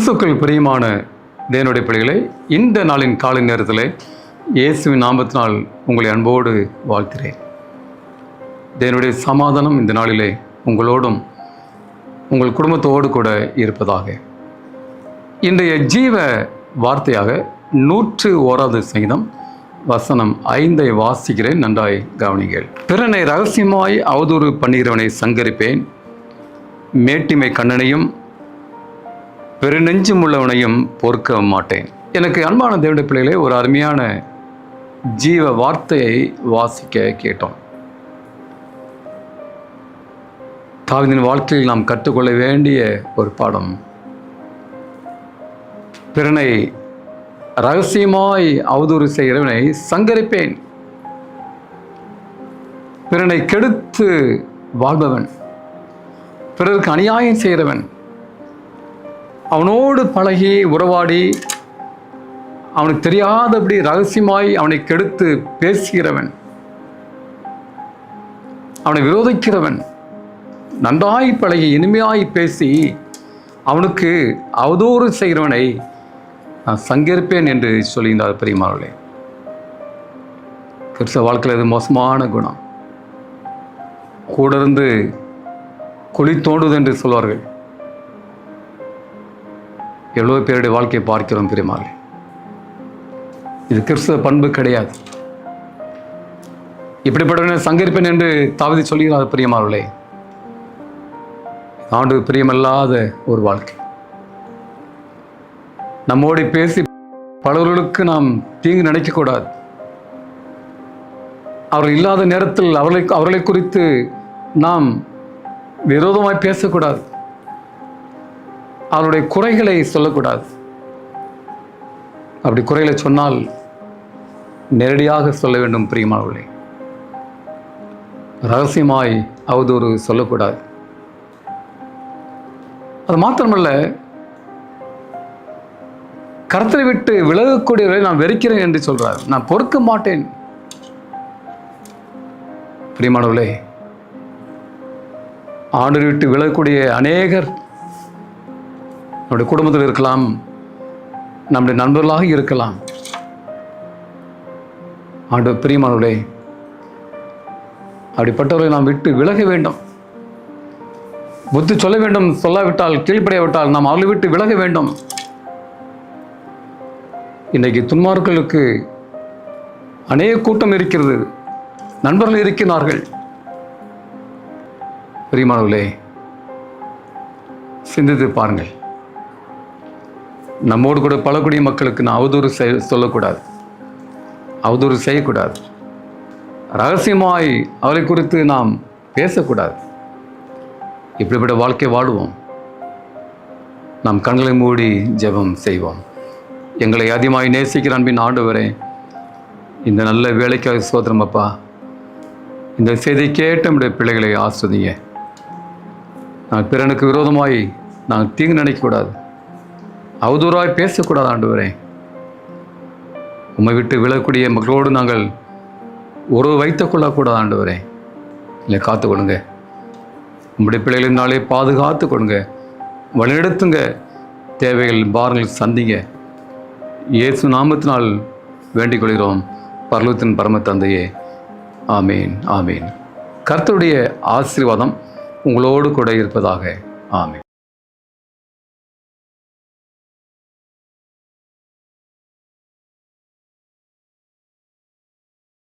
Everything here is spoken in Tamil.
கிறிஸ்துக்கள் பிரியமான தேவனுடைய பிள்ளைகளை, இந்த நாளின் காலை நேரத்தில் இயேசுவின் நாமத்தினால் உங்களை அன்போடு வாழ்த்துகிறேன். தேவனுடைய சமாதானம் இந்த நாளிலே உங்களோடும் உங்கள் குடும்பத்தோடு கூட இருப்பதாக. இன்றைய ஜீவ வார்த்தையாக 101வது சங்கீதம் வசனம் 5 வாசிக்கிறேன், நன்றாய் கவனிங்கள். பிறனை ரகசியமாய் அவதூறு பண்ணுகிறவனை சங்கரிப்பேன், மேட்டிமை கண்ணனையும் பெருநெஞ்சும் உள்ளவனையும் பொறுக்க மாட்டேன். எனக்கு அன்பான தேவனுடைய பிள்ளைகளே, ஒரு அருமையான ஜீவ வார்த்தையை வாசிக்க கேட்டோம். தாவீதின் வாழ்க்கையில் நாம் கற்றுக்கொள்ள வேண்டிய ஒரு பாடம். பிறனை ரகசியமாய் அவதூறு செய்கிறவனை சங்கரிப்பேன். பிறனை கெடுத்து வாழ்பவன், பிறருக்கு அநியாயம் செய்கிறவன், அவனோடு பழகி உறவாடி அவனுக்கு தெரியாதபடி ரகசியமாய் அவனை கெடுத்து பேசுகிறவன், அவனை விரோதிக்கிறவன், நன்றாய் பழகி இனிமையாய் பேசி அவனுக்கு அவதூறு செய்கிறவனை நான் சங்கரிப்பேன் என்று சொல்லியிருந்தார் பெரியமானவர்களே. கிறிஸ்தவ வாழ்க்கையில் அது மோசமான குணம். கூட இருந்து குழி தோண்டுவது என்று சொல்வார்கள். எவ்வளோ பேருடைய வாழ்க்கையை பார்க்கிறோம் பெரியமானவர்களே. இது கிறிஸ்தவ பண்பு கிடையாது. இப்படிப்பட்டவனை சங்கரிப்பேன் என்று தாவீது சொல்கிறார் பெரியமானவர்களே. ஆண்டு பிரியமல்லாத ஒரு வாழ்க்கை. நம்மோடு பேசி பலவர்களுக்கு நாம் தீங்கு நினைக்கக்கூடாது. அவர்கள் இல்லாத நேரத்தில் அவர்களை குறித்து நாம் விரோதமாய் பேசக்கூடாது. அவருடைய குறைகளை சொல்லக்கூடாது. அப்படி குறைகளை சொன்னால் நேரடியாக சொல்ல வேண்டும் பிரியமானவர்களே. ரகசியமாய் அவதூறு சொல்லக்கூடாது. அது மாத்திரமல்ல, கர்த்தரை விட்டு விலகக்கூடியவரை நான் வெறுக்கிறேன் என்று சொல்றார். நான் பொறுக்க மாட்டேன். பிரியமானவர்களே, ஆண்டவரை விட்டு விலகக்கூடிய அநேகர் நம்முடைய குடும்பத்தில் இருக்கலாம், நம்முடைய நண்பர்களாக இருக்கலாம். ஆண்டவர் பிரியமானவர்களே, அப்படிப்பட்டவர்களை நாம் விட்டு விலக வேண்டும். புத்தி சொல்ல வேண்டும். சொல்லாவிட்டால், கீழ்ப்படையாவிட்டால் நாம் அவர்களை விட்டு விலக வேண்டும். இன்றைக்கு துன்மார்களுக்கு அநேக கூட்டம் இருக்கிறது, நண்பர்கள் இருக்கிறார்கள். பிரியமானவர்களே, சிந்தித்து பாருங்கள். நம்மோடு கூட பழக்கூடிய மக்களுக்கு நான் அவதூறு சொல்லக்கூடாது, அவதூறு செய்யக்கூடாது. ரகசியமாய் அவரை குறித்து நாம் பேசக்கூடாது. இப்படிப்பட்ட வாழ்க்கை வாழுவோம். நாம் கண்களை மூடி ஜெபம் செய்வோம். எங்களை அதிகமாய் நேசிக்கிற அன்பின் ஆண்டவரே, இந்த நல்ல வேலைக்காக ஸ்தோத்திரம் அப்பா. இந்த செய்தி கேட்ட நம்முடைய பிள்ளைகளை ஆஸ்வதிங்க. நான் பிறனுக்கு விரோதமாய் நான் தீங்கு நினைக்கக்கூடாது, அவதூறாய் பேசக்கூடாது ஆண்டவரே. உம்மை விட்டு விழக்கூடிய மக்களோடு நாங்கள் உறவு வைத்துக் கொள்ளக்கூடாது ஆண்டவரே. இல்லை, காத்துக்கொள்ளுங்க. உங்களுடைய பிள்ளைகளினாலே பாதுகாத்து கொடுங்க, வழிநடத்துங்க. தேவைகள் பாரங்கள் சந்திங்க. இயேசு நாமத்தினால் வேண்டிக் கொள்கிறோம் பரலோகத்தின் பரம தந்தையே. ஆமீன், ஆமீன். கர்த்தருடைய ஆசீர்வாதம் உங்களோடு கூட இருப்பதாக. ஆமீன்.